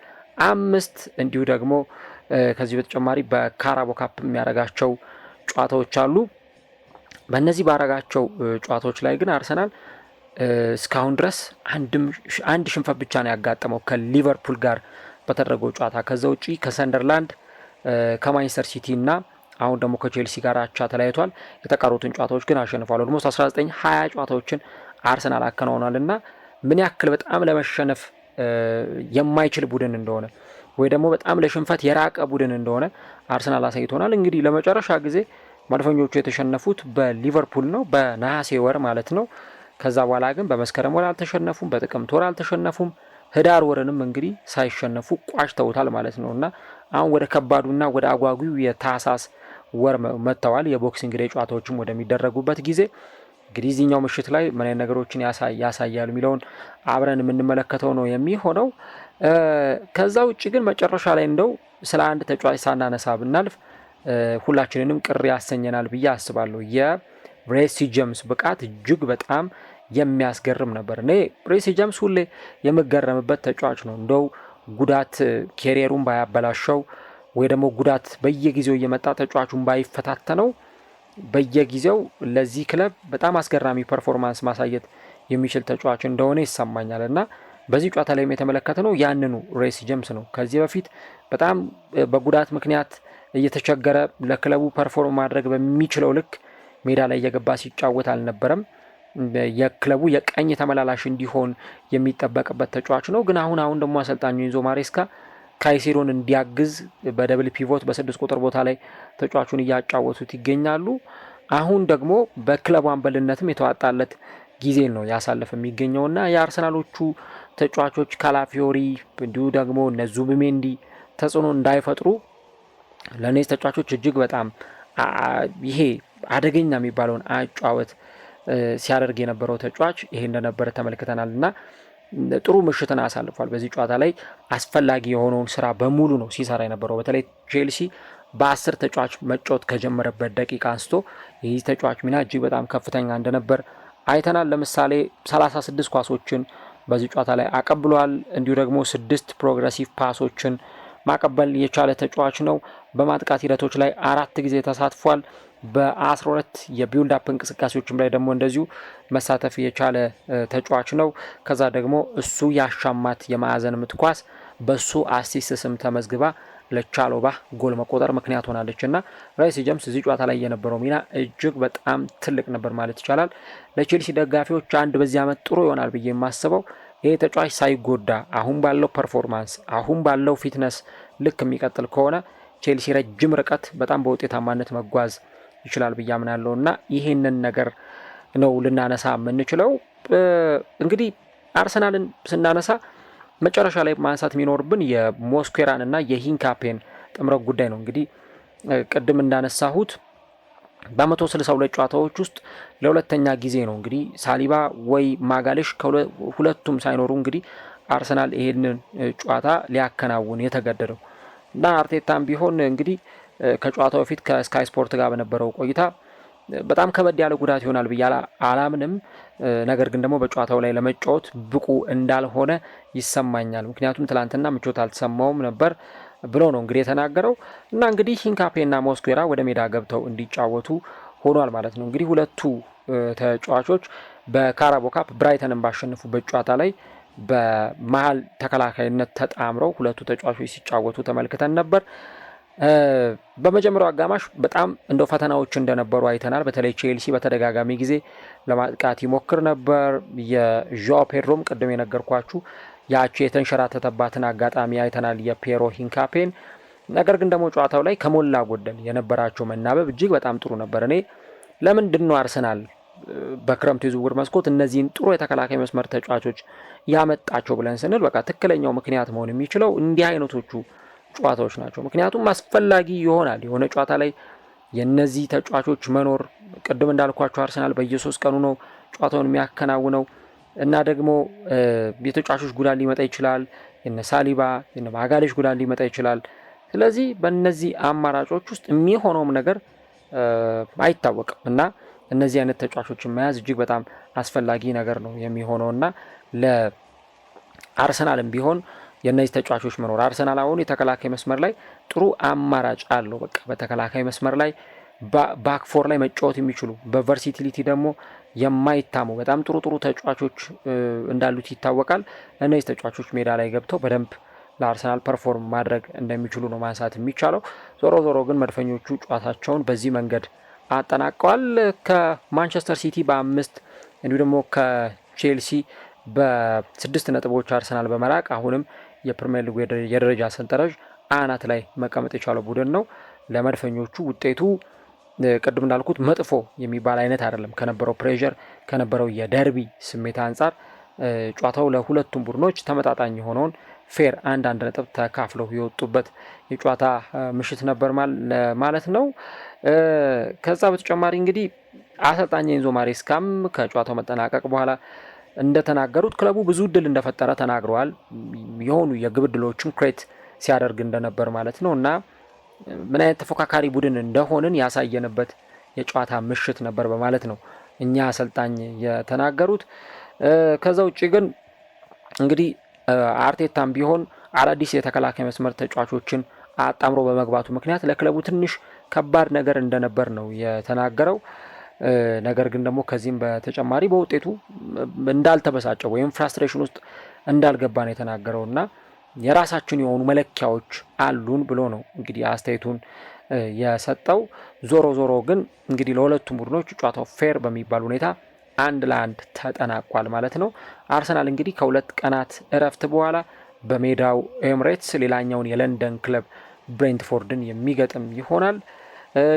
5 እንዲሁ ደግሞ ከዚህ በተጨማሪ በካራቦ ካፕ የሚያደርጋቸው ጨዋታዎች አሉ። በእነዚህ ባረጋቸው ጨዋታዎች ላይ ግን አርሰናል እስካሁን ድረስ አንድ ሽንፈት ብቻ ነው ያጋጠመው ከሊቨርፑል ጋር በተደረገው ጨዋታ። ከዛ ውጪ ከሰንደርላንድ፣ ከማንቸስተር ሲቲ እና አሁን ደግሞ ከቼልሲ ጋር አቻ ተለያይቷል። የተቀሩትን ጨዋታዎች ግን አሸንፏል። ኦልሞስት 19-20 ጨዋታዎችን አርሰናል አከናውኗል እና ምን ያክል በጣም ለመሸነፍ የማይችል ቡድን እንደሆነ ወይ ደግሞ በጣም ለሽንፈት የራቀ ቡድን እንደሆነ አርሰናል አሳይቶናል። እንግዲህ ለመጨረሻ ጊዜ መድፈኞቹ የተሸነፉት በሊቨርፑል ነው፣ በነሐሴ ወር ማለት ነው። ከዛ በኋላ ግን በመስከረም ወር አልተሸነፉም፣ በጥቅምት ወር አልተሸነፉም። ህዳር ወርንም እንግዲህ ሳይሸነፉ ቋጭተውታል ማለት ነው እና አሁን ወደ ከባዱና ወደ አጓጊው የታህሳስ ወር መጥተዋል። የቦክሲንግ ዴይ ጨዋታዎችም ወደሚደረጉበት ጊዜ እንግዲህ እዚህኛው ምሽት ላይ ምን አይነት ነገሮችን ያሳያሉ የሚለውን አብረን የምንመለከተው ነው የሚሆነው። ከዛ ውጭ ግን መጨረሻ ላይ እንደው ስለ አንድ ተጫዋች ሳናነሳ ብናልፍ ሁላችንንም ቅር ያሰኘናል ብዬ አስባለሁ። የሬሲ ጄምስ ብቃት እጅግ በጣም የሚያስገርም ነበር። እኔ ሬሲ ጄምስ ሁሌ የምገረምበት ተጫዋች ነው። እንደው ጉዳት ኬሪየሩን ባያበላሸው ወይ ደግሞ ጉዳት በየጊዜው እየመጣ ተጫዋቹን ባይፈታተነው በየጊዜው ለዚህ ክለብ በጣም አስገራሚ ፐርፎርማንስ ማሳየት የሚችል ተጫዋች እንደሆነ ይሰማኛል እና በዚህ ጨዋታ ላይ የተመለከተ ነው ያንኑ ሬሲ ጄምስ ነው። ከዚህ በፊት በጣም በጉዳት ምክንያት እየተቸገረ ለክለቡ ፐርፎርም ማድረግ በሚችለው ልክ ሜዳ ላይ እየገባ ሲጫወት አልነበረም። የክለቡ የቀኝ ተመላላሽ እንዲሆን የሚጠበቅበት ተጫዋች ነው። ግን አሁን ደግሞ አሰልጣኙ ኢንዞ ማሬስካ ካይሴዶን እንዲያግዝ በደብል ፒቮት በ6 ቁጥር ቦታ ላይ ተጫዋቹን እያጫወቱት ይገኛሉ። አሁን ደግሞ በክለቡ አምበልነትም የተዋጣለት ጊዜ ነው ያሳለፈ የሚገኘውና የአርሰናሎቹ ተጫዋቾች ካላፊዮሪ እንዲሁ ደግሞ እነ ዙቢሜንዲ ተጽዕኖ እንዳይፈጥሩ ለእነዚህ ተጫዋቾች እጅግ በጣም ይሄ አደገኛ የሚባለውን አጫወት ሲያደርግ የነበረው ተጫዋች ይሄ እንደነበረ ተመልክተናል እና ጥሩ ምሽትን አሳልፏል። በዚህ ጨዋታ ላይ አስፈላጊ የሆነውን ስራ በሙሉ ነው ሲሰራ የነበረው። በተለይ ቼልሲ በ10 ተጫዋች መጫወት ከጀመረበት ደቂቃ አንስቶ ይህ ተጫዋች ሚና እጅግ በጣም ከፍተኛ እንደነበር አይተናል። ለምሳሌ 36 ኳሶችን በዚህ ጨዋታ ላይ አቀብሏል። እንዲሁ ደግሞ 6 ፕሮግረሲቭ ፓሶችን ማቀበል የቻለ ተጫዋች ነው። በማጥቃት ሂደቶች ላይ 4 ጊዜ ተሳትፏል። በ12 የቢልድ አፕ እንቅስቃሴዎችም ላይ ደግሞ እንደዚሁ መሳተፍ የቻለ ተጫዋች ነው። ከዛ ደግሞ እሱ ያሻማት የማዕዘን ምት ኳስ በሱ አሲስት ስም ተመዝግባ ለቻሎባ ጎል መቆጠር ምክንያት ሆናለች እና ሬሲ ጄምስ እዚህ ጨዋታ ላይ የነበረው ሚና እጅግ በጣም ትልቅ ነበር ማለት ይቻላል። ለቼልሲ ደጋፊዎች አንድ በዚህ ዓመት ጥሩ ይሆናል ብዬ የማስበው ይሄ ተጫዋች ሳይጎዳ አሁን ባለው ፐርፎርማንስ አሁን ባለው ፊትነስ ልክ የሚቀጥል ከሆነ ቼልሲ ረጅም ርቀት በጣም በውጤታማነት መጓዝ ይችላል ብዬ አምናለሁ እና ይሄንን ነገር ነው ልናነሳ የምንችለው። እንግዲህ አርሰናልን ስናነሳ መጨረሻ ላይ ማንሳት የሚኖርብን የሞስኩዌራን እና የሂንካፔን ጥምረት ጉዳይ ነው። እንግዲህ ቅድም እንዳነሳሁት በ162 ጨዋታዎች ውስጥ ለሁለተኛ ጊዜ ነው እንግዲህ ሳሊባ ወይ ማጋሌሽ ሁለቱም ሳይኖሩ እንግዲህ አርሰናል ይሄንን ጨዋታ ሊያከናውን የተገደደው እና አርቴታም ቢሆን እንግዲህ ከጨዋታው በፊት ከስካይ ስፖርት ጋር በነበረው ቆይታ በጣም ከበድ ያለ ጉዳት ይሆናል ብዬ አላምንም፣ ነገር ግን ደግሞ በጨዋታው ላይ ለመጫወት ብቁ እንዳልሆነ ይሰማኛል፣ ምክንያቱም ትላንትና ምቾት አልተሰማውም ነበር ብሎ ነው እንግዲህ የተናገረው እና እንግዲህ ሂንካፔና ሞስኩዌራ ወደ ሜዳ ገብተው እንዲጫወቱ ሆኗል ማለት ነው። እንግዲህ ሁለቱ ተጫዋቾች በካራቦ ካፕ ብራይተንን ባሸነፉበት ጨዋታ ላይ በመሀል ተከላካይነት ተጣምረው ሁለቱ ተጫዋቾች ሲጫወቱ ተመልክተን ነበር። በመጀመሪያው አጋማሽ በጣም እንደው ፈተናዎች እንደነበሩ አይተናል። በተለይ ቼልሲ በተደጋጋሚ ጊዜ ለማጥቃት ይሞክር ነበር። የዣኦ ፔድሮም ቅድም የነገርኳችሁ ያቺ የተንሸራተተባትን አጋጣሚ አይተናል የፔሮ ሂንካፔን። ነገር ግን ደግሞ ጨዋታው ላይ ከሞላ ጎደል የነበራቸው መናበብ እጅግ በጣም ጥሩ ነበር። እኔ ለምንድን ነው አርሰናል በክረምቱ የዝውውር መስኮት እነዚህን ጥሩ የተከላካይ መስመር ተጫዋቾች ያመጣቸው ብለን ስንል በቃ ትክክለኛው ምክንያት መሆን የሚችለው እንዲህ አይነቶቹ ጨዋታዎች ናቸው። ምክንያቱም አስፈላጊ ይሆናል የሆነ ጨዋታ ላይ የነዚህ ተጫዋቾች መኖር። ቅድም እንዳልኳቸው አርሰናል በየ3 ቀኑ ነው ጨዋታውን የሚያከናውነው እና ደግሞ የተጫዋቾች ጉዳት ሊመጣ ይችላል፣ የነ ሳሊባ የነ ማጋሌሽ ጉዳት ሊመጣ ይችላል። ስለዚህ በእነዚህ አማራጮች ውስጥ የሚሆነውም ነገር አይታወቅም እና እነዚህ አይነት ተጫዋቾችን መያዝ እጅግ በጣም አስፈላጊ ነገር ነው የሚሆነው እና ለአርሰናልም ቢሆን የነዚህ ተጫዋቾች መኖር አርሰናል አሁን የተከላካይ መስመር ላይ ጥሩ አማራጭ አለው። በቃ በተከላካይ መስመር ላይ ባክፎር ላይ መጫወት የሚችሉ በቨርሲቲሊቲ ደግሞ የማይታሙ በጣም ጥሩ ተጫዋቾች እንዳሉት ይታወቃል። እነዚህ ተጫዋቾች ሜዳ ላይ ገብተው በደንብ ለአርሰናል ፐርፎርም ማድረግ እንደሚችሉ ነው ማንሳት የሚቻለው። ዞሮ ግን መድፈኞቹ ጨዋታቸውን በዚህ መንገድ አጠናቀዋል። ከማንቸስተር ሲቲ በ5 እንዲሁ ደግሞ ከቼልሲ በ6 ነጥቦች አርሰናል በመራቅ አሁንም የፕሪሚየር ሊግ የደረጃ ሰንጠረዥ አናት ላይ መቀመጥ የቻለው ቡድን ነው። ለመድፈኞቹ ውጤቱ ቅድም እንዳልኩት መጥፎ የሚባል አይነት አይደለም። ከነበረው ፕሬዠር ከነበረው የደርቢ ስሜት አንጻር ጨዋታው ለሁለቱም ቡድኖች ተመጣጣኝ የሆነውን ፌር አንድ ነጥብ ተካፍለው የወጡበት የጨዋታ ምሽት ነበር ማለት ነው። ከዛ በተጨማሪ እንግዲህ አሰልጣኝ ኤንዞ ማሬስካም ከጨዋታው መጠናቀቅ በኋላ እንደተናገሩት ክለቡ ብዙ እድል እንደፈጠረ ተናግረዋል። የሆኑ የግብ ዕድሎችን ክሬት ሲያደርግ እንደነበር ማለት ነው እና ምን አይነት ተፎካካሪ ቡድን እንደሆንን ያሳየንበት የጨዋታ ምሽት ነበር በማለት ነው እኛ አሰልጣኝ የተናገሩት። ከዛ ውጭ ግን እንግዲህ አርቴታም ቢሆን አዳዲስ የተከላካይ መስመር ተጫዋቾችን አጣምሮ በመግባቱ ምክንያት ለክለቡ ትንሽ ከባድ ነገር እንደነበር ነው የተናገረው። ነገር ግን ደግሞ ከዚህም በተጨማሪ በውጤቱ እንዳልተበሳጨው ወይም ፍራስትሬሽን ውስጥ እንዳልገባ ነው የተናገረው እና የራሳችን የሆኑ መለኪያዎች አሉን ብሎ ነው እንግዲህ አስተያየቱን የሰጠው። ዞሮ ግን እንግዲህ ለሁለቱም ቡድኖች ጨዋታው ፌር በሚባል ሁኔታ 1-1 ተጠናቋል ማለት ነው። አርሰናል እንግዲህ ከ2 ቀናት እረፍት በኋላ በሜዳው ኤምሬትስ ሌላኛውን የለንደን ክለብ ብሬንትፎርድን የሚገጥም ይሆናል።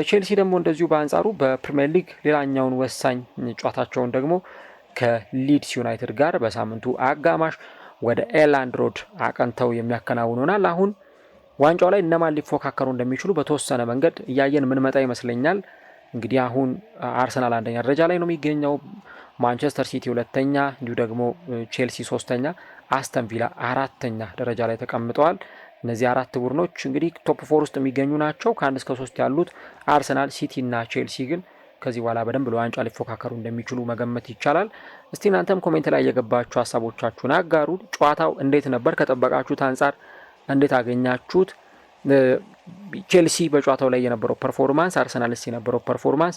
ቼልሲ ደግሞ እንደዚሁ በአንጻሩ በፕሪሚየር ሊግ ሌላኛውን ወሳኝ ጨዋታቸውን ደግሞ ከሊድስ ዩናይትድ ጋር በሳምንቱ አጋማሽ ወደ ኤላንድ ሮድ አቀንተው የሚያከናውኑናል። አሁን ዋንጫው ላይ እነማን ሊፎካከሩ እንደሚችሉ በተወሰነ መንገድ እያየን ምንመጣ ይመስለኛል። እንግዲህ አሁን አርሰናል 1ኛ ደረጃ ላይ ነው የሚገኘው፣ ማንቸስተር ሲቲ 2ኛ፣ እንዲሁ ደግሞ ቼልሲ 3ኛ፣ አስተን ቪላ 4ኛ ደረጃ ላይ ተቀምጠዋል። እነዚህ 4 ቡድኖች እንግዲህ ቶፕ 4 ውስጥ የሚገኙ ናቸው። ከ1 እስከ 3 ያሉት አርሰናል፣ ሲቲ እና ቼልሲ ግን ከዚህ በኋላ በደንብ ለዋንጫ ሊፎካከሩ እንደሚችሉ መገመት ይቻላል። እስቲ እናንተም ኮሜንት ላይ የገባችሁ ሀሳቦቻችሁን አጋሩ። ጨዋታው እንዴት ነበር? ከጠበቃችሁት አንጻር እንዴት አገኛችሁት? ቼልሲ በጨዋታው ላይ የነበረው ፐርፎርማንስ፣ አርሰናልስ የነበረው ፐርፎርማንስ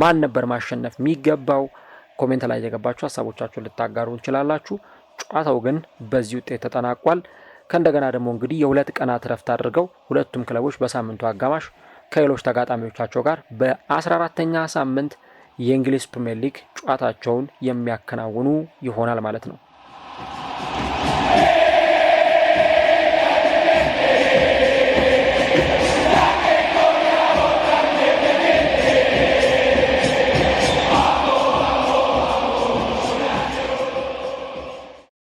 ማን ነበር ማሸነፍ የሚገባው? ኮሜንት ላይ የገባችሁ ሀሳቦቻችሁን ልታጋሩ ትችላላችሁ። ጨዋታው ግን በዚህ ውጤት ተጠናቋል። ከእንደገና ደግሞ እንግዲህ የ2 ቀናት ረፍት አድርገው ሁለቱም ክለቦች በሳምንቱ አጋማሽ ከሌሎች ተጋጣሚዎቻቸው ጋር በ14ኛ ሳምንት የእንግሊዝ ፕሪሚየር ሊግ ጨዋታቸውን የሚያከናውኑ ይሆናል ማለት ነው።